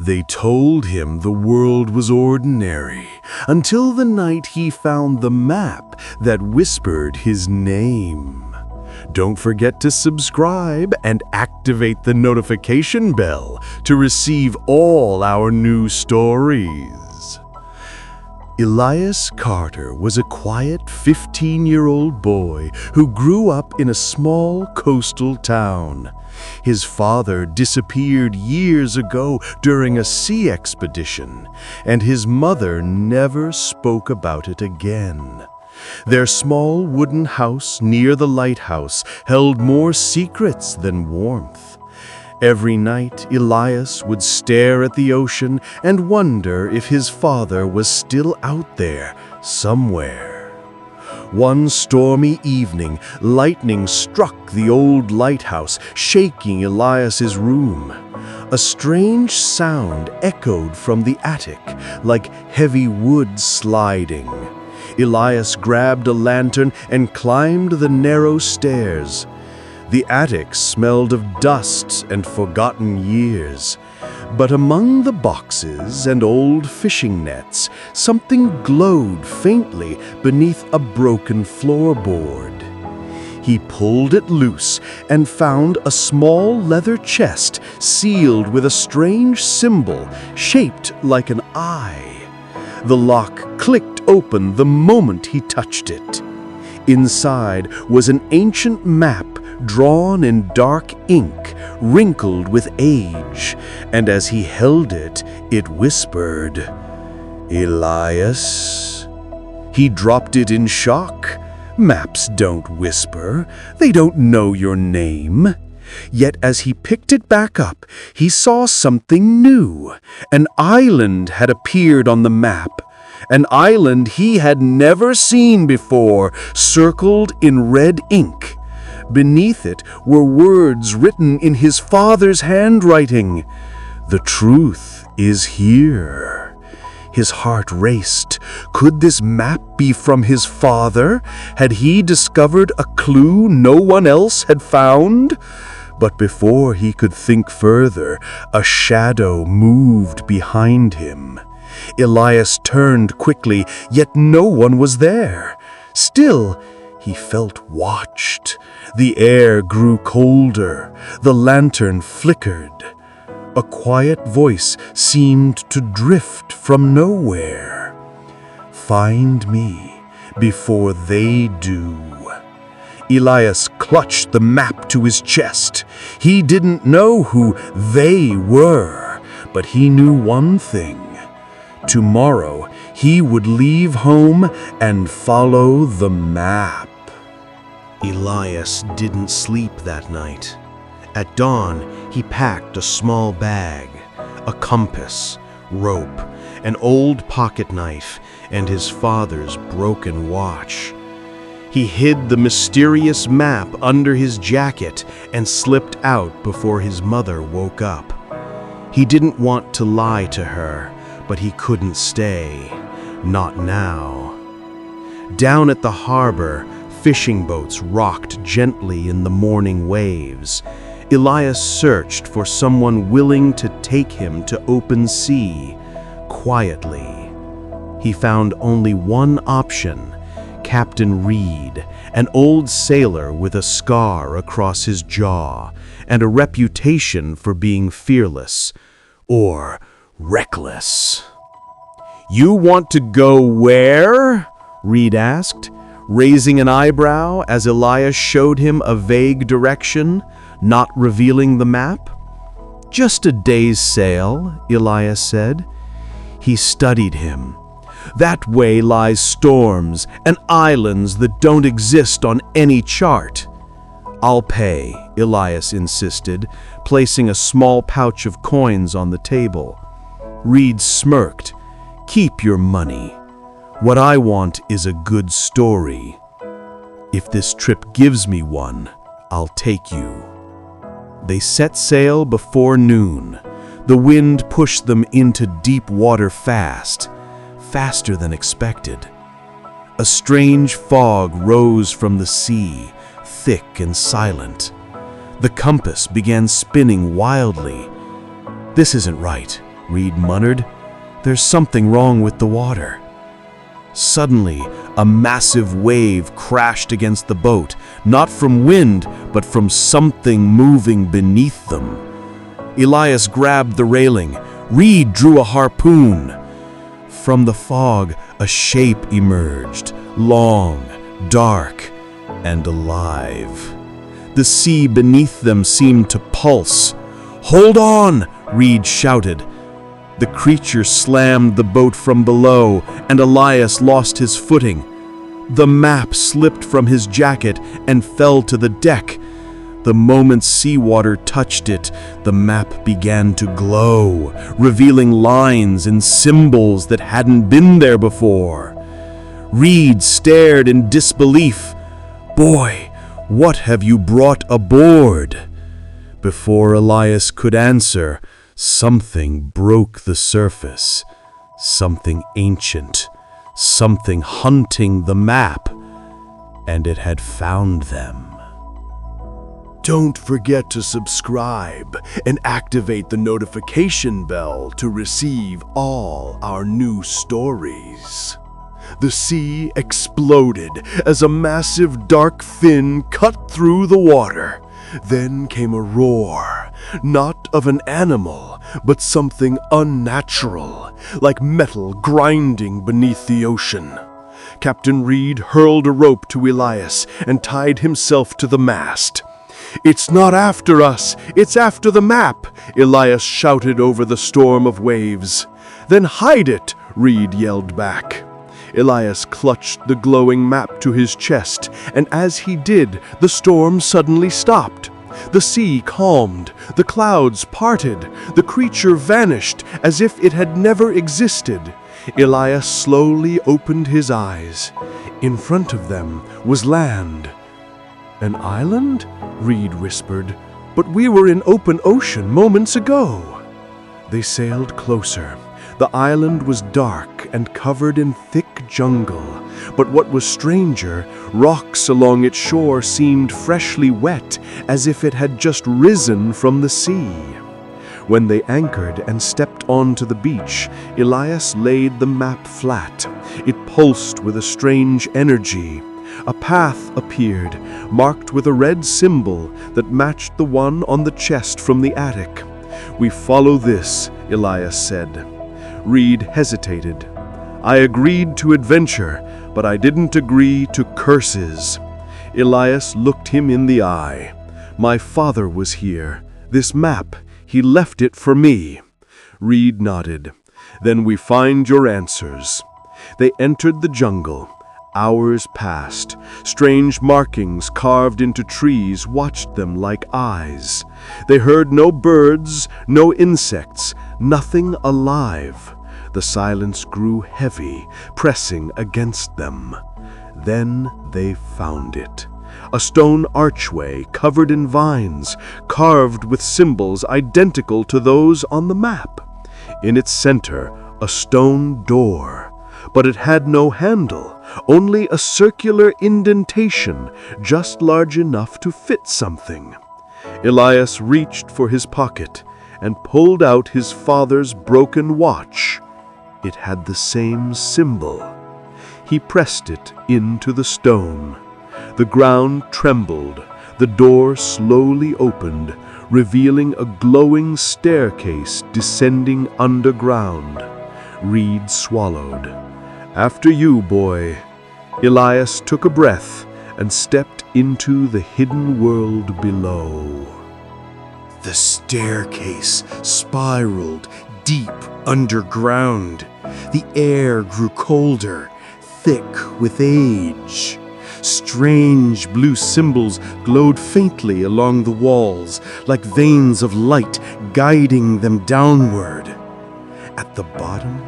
They told him the world was ordinary, until the night he found the map that whispered his name. Don't forget to subscribe and activate the notification bell to receive all our new stories. Elias Carter was a quiet 15-year-old boy who grew up in a small coastal town. His father disappeared years ago during a sea expedition, and his mother never spoke about it again. Their small wooden house near the lighthouse held more secrets than warmth. Every night, Elias would stare at the ocean and wonder if his father was still out there somewhere. One stormy evening, lightning struck the old lighthouse, shaking Elias's room. A strange sound echoed from the attic, like heavy wood sliding. Elias grabbed a lantern and climbed the narrow stairs. The attic smelled of dust and forgotten years. But among the boxes and old fishing nets, something glowed faintly beneath a broken floorboard. He pulled it loose and found a small leather chest sealed with a strange symbol shaped like an eye. The lock clicked open the moment he touched it. Inside was an ancient map drawn in dark ink, wrinkled with age, and as he held it, it whispered, "Elias?" He dropped it in shock. Maps don't whisper. They don't know your name. Yet as he picked it back up, he saw something new. An island had appeared on the map. An island he had never seen before, circled in red ink. Beneath it were words written in his father's handwriting. "The truth is here." His heart raced. Could this map be from his father? Had he discovered a clue no one else had found? But before he could think further, a shadow moved behind him. Elias turned quickly, yet no one was there. Still, he felt watched. The air grew colder. The lantern flickered. A quiet voice seemed to drift from nowhere. "Find me before they do." Elias clutched the map to his chest. He didn't know who they were, but he knew one thing. Tomorrow, he would leave home and follow the map. Elias didn't sleep that night. At dawn, he packed a small bag, a compass, rope, an old pocket knife, and his father's broken watch. He hid the mysterious map under his jacket and slipped out before his mother woke up. He didn't want to lie to her, but he couldn't stay. Not now. Down at the harbor, fishing boats rocked gently in the morning waves. Elias searched for someone willing to take him to open sea, quietly. He found only one option: Captain Reed, an old sailor with a scar across his jaw and a reputation for being fearless, or reckless. "You want to go where?" Reed asked, raising an eyebrow as Elias showed him a vague direction, not revealing the map. "Just a day's sail," Elias said. He studied him. "That way lies storms and islands that don't exist on any chart." "I'll pay," Elias insisted, placing a small pouch of coins on the table. Reed smirked. "Keep your money. What I want is a good story. If this trip gives me one, I'll take you." They set sail before noon. The wind pushed them into deep water fast, faster than expected. A strange fog rose from the sea, thick and silent. The compass began spinning wildly. "This isn't right," Reed muttered. "There's something wrong with the water." Suddenly, a massive wave crashed against the boat, not from wind, but from something moving beneath them. Elias grabbed the railing. Reed drew a harpoon. From the fog, a shape emerged, long, dark, and alive. The sea beneath them seemed to pulse. "Hold on!" Reed shouted. The creature slammed the boat from below, and Elias lost his footing. The map slipped from his jacket and fell to the deck. The moment seawater touched it, the map began to glow, revealing lines and symbols that hadn't been there before. Reed stared in disbelief. "Boy, what have you brought aboard?" Before Elias could answer, something broke the surface. Something ancient, something hunting the map, and it had found them. Don't forget to subscribe and activate the notification bell to receive all our new stories. The sea exploded as a massive dark fin cut through the water. Then came a roar, not of an animal, but something unnatural, like metal grinding beneath the ocean. Captain Reed hurled a rope to Elias and tied himself to the mast. "It's not after us, it's after the map," Elias shouted over the storm of waves. "Then hide it," Reed yelled back. Elias clutched the glowing map to his chest, and as he did, the storm suddenly stopped. The sea calmed, the clouds parted, the creature vanished as if it had never existed. Elias slowly opened his eyes. In front of them was land. "An island?" Reed whispered. "But we were in open ocean moments ago." They sailed closer. The island was dark and covered in thick jungle, but what was stranger, rocks along its shore seemed freshly wet, as if it had just risen from the sea. When they anchored and stepped onto the beach, Elias laid the map flat. It pulsed with a strange energy. A path appeared, marked with a red symbol that matched the one on the chest from the attic. "We follow this," Elias said. Reed hesitated. "I agreed to adventure, but I didn't agree to curses." Elias looked him in the eye. "My father was here. This map, he left it for me." Reed nodded. "Then we find your answers." They entered the jungle. Hours passed. Strange markings carved into trees watched them like eyes. They heard no birds, no insects, nothing alive. The silence grew heavy, pressing against them. Then they found it. A stone archway covered in vines, carved with symbols identical to those on the map. In its center, a stone door. But it had no handle, only a circular indentation, just large enough to fit something. Elias reached for his pocket and pulled out his father's broken watch. It had the same symbol. He pressed it into the stone. The ground trembled. The door slowly opened, revealing a glowing staircase descending underground. Reed swallowed. "After you, boy." Elias took a breath and stepped into the hidden world below. The staircase spiraled deep underground. The air grew colder, thick with age. Strange blue symbols glowed faintly along the walls, like veins of light guiding them downward. At the bottom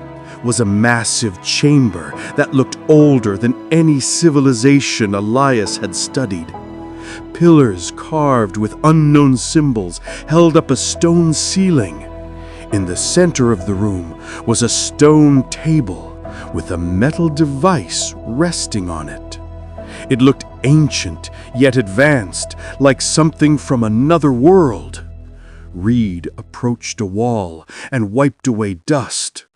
was a massive chamber that looked older than any civilization Elias had studied. Pillars carved with unknown symbols held up a stone ceiling. In the center of the room was a stone table with a metal device resting on it. It looked ancient, yet advanced, like something from another world. Reed approached a wall and wiped away dust.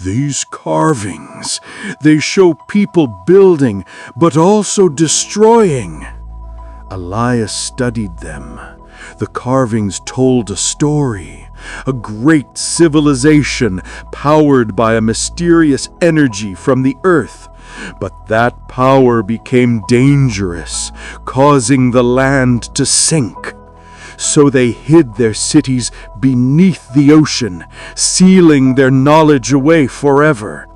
"These carvings, they show people building, but also destroying." Elias studied them. The carvings told a story, a great civilization powered by a mysterious energy from the earth. But that power became dangerous, causing the land to sink. So they hid their cities beneath the ocean, sealing their knowledge away forever.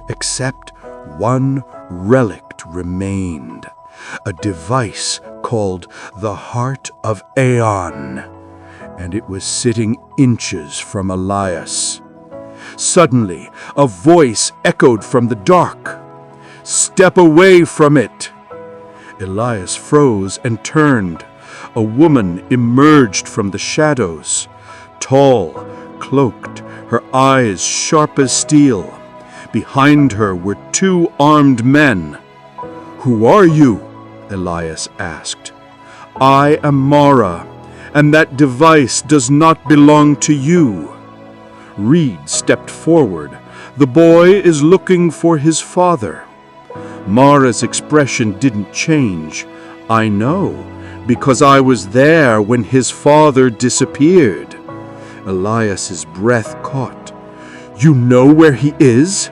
Except one relic remained, a device called the Heart of Aeon, and it was sitting inches from Elias. Suddenly, a voice echoed from the dark. "Step away from it!" Elias froze and turned. A woman emerged from the shadows, tall, cloaked, her eyes sharp as steel. Behind her were 2 armed men. "Who are you?" Elias asked. "I am Mara, and that device does not belong to you." Reed stepped forward. "The boy is looking for his father." Mara's expression didn't change. "I know, because I was there when his father disappeared." Elias's breath caught. "You know where he is?"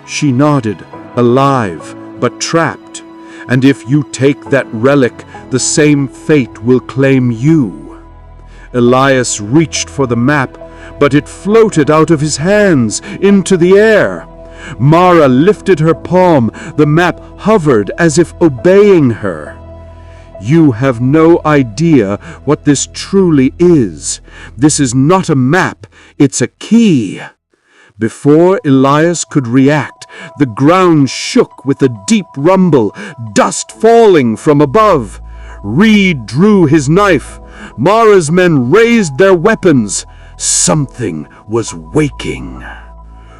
She nodded. "Alive, but trapped. And if you take that relic, the same fate will claim you." Elias reached for the map, but it floated out of his hands into the air. Mara lifted her palm. The map hovered as if obeying her. "You have no idea what this truly is. This is not a map, it's a key." Before Elias could react, the ground shook with a deep rumble, dust falling from above. Reed drew his knife. Mara's men raised their weapons. Something was waking.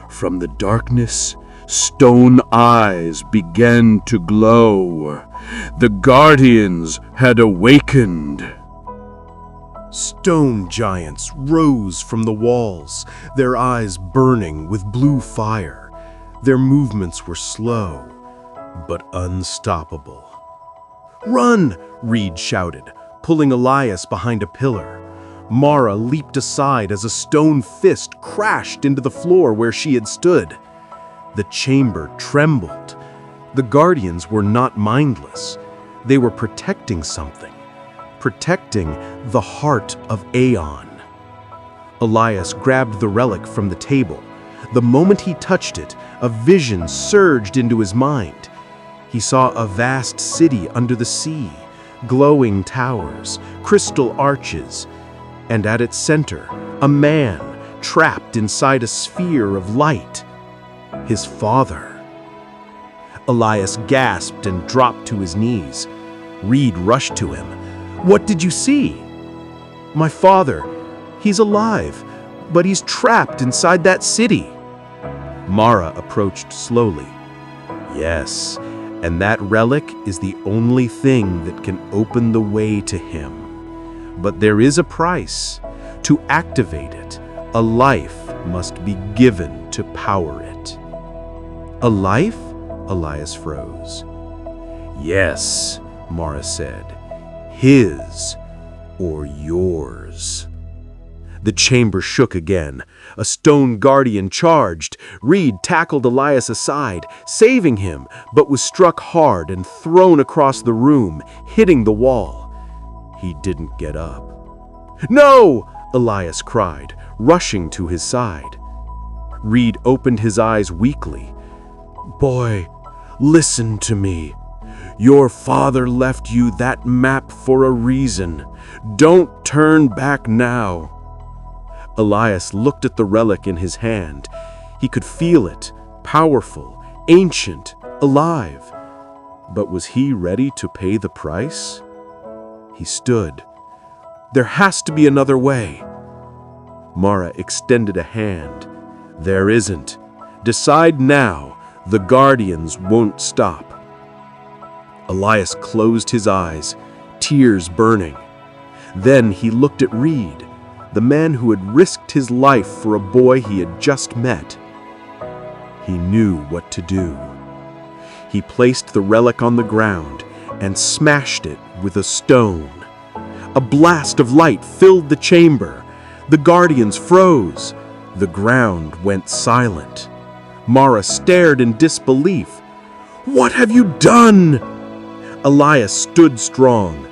From the darkness, stone eyes began to glow. The guardians had awakened. Stone giants rose from the walls, their eyes burning with blue fire. Their movements were slow, but unstoppable. "Run!" Reed shouted, pulling Elias behind a pillar. Mara leaped aside as a stone fist crashed into the floor where she had stood. The chamber trembled. The guardians were not mindless. They were protecting something. Protecting the Heart of Aeon. Elias grabbed the relic from the table. The moment he touched it, a vision surged into his mind. He saw a vast city under the sea, glowing towers, crystal arches, and at its center, a man trapped inside a sphere of light. His father. Elias gasped and dropped to his knees. Reed rushed to him. "What did you see?" "My father. He's alive, but he's trapped inside that city." Mara approached slowly. "Yes, and that relic is the only thing that can open the way to him. But there is a price. To activate it, a life must be given to power it." "A life?" Elias froze. "Yes," Mara said. "His or yours." The chamber shook again. A stone guardian charged. Reed tackled Elias aside, saving him, but was struck hard and thrown across the room, hitting the wall. He didn't get up. "No!" Elias cried, rushing to his side. Reed opened his eyes weakly. "Boy, listen to me. Your father left you that map for a reason. Don't turn back now." Elias looked at the relic in his hand. He could feel it, powerful, ancient, alive. But was he ready to pay the price? He stood. "There has to be another way." Mara extended a hand. "There isn't. Decide now. The guardians won't stop." Elias closed his eyes, tears burning. Then he looked at Reed. the man who had risked his life for a boy he had just met. He knew what to do. He placed the relic on the ground and smashed it with a stone. A blast of light filled the chamber. The guardians froze. The ground went silent. Mara stared in disbelief. "What have you done?" Elias stood strong.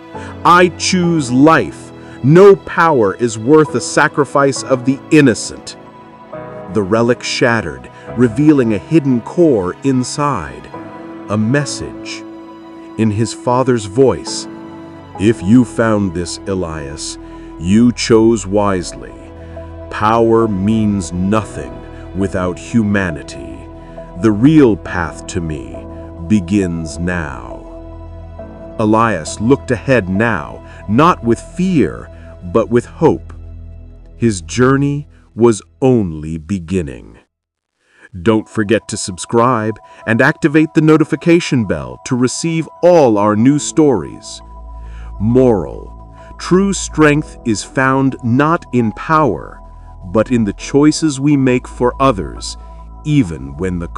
"I choose life. No power is worth the sacrifice of the innocent." The relic shattered, revealing a hidden core inside. A message. In his father's voice, "If you found this, Elias, you chose wisely. Power means nothing without humanity. The real path to me begins now." Elias looked ahead now, not with fear, but with hope. His journey was only beginning. Don't forget to subscribe and activate the notification bell to receive all our new stories. Moral: true strength is found not in power, but in the choices we make for others, even when the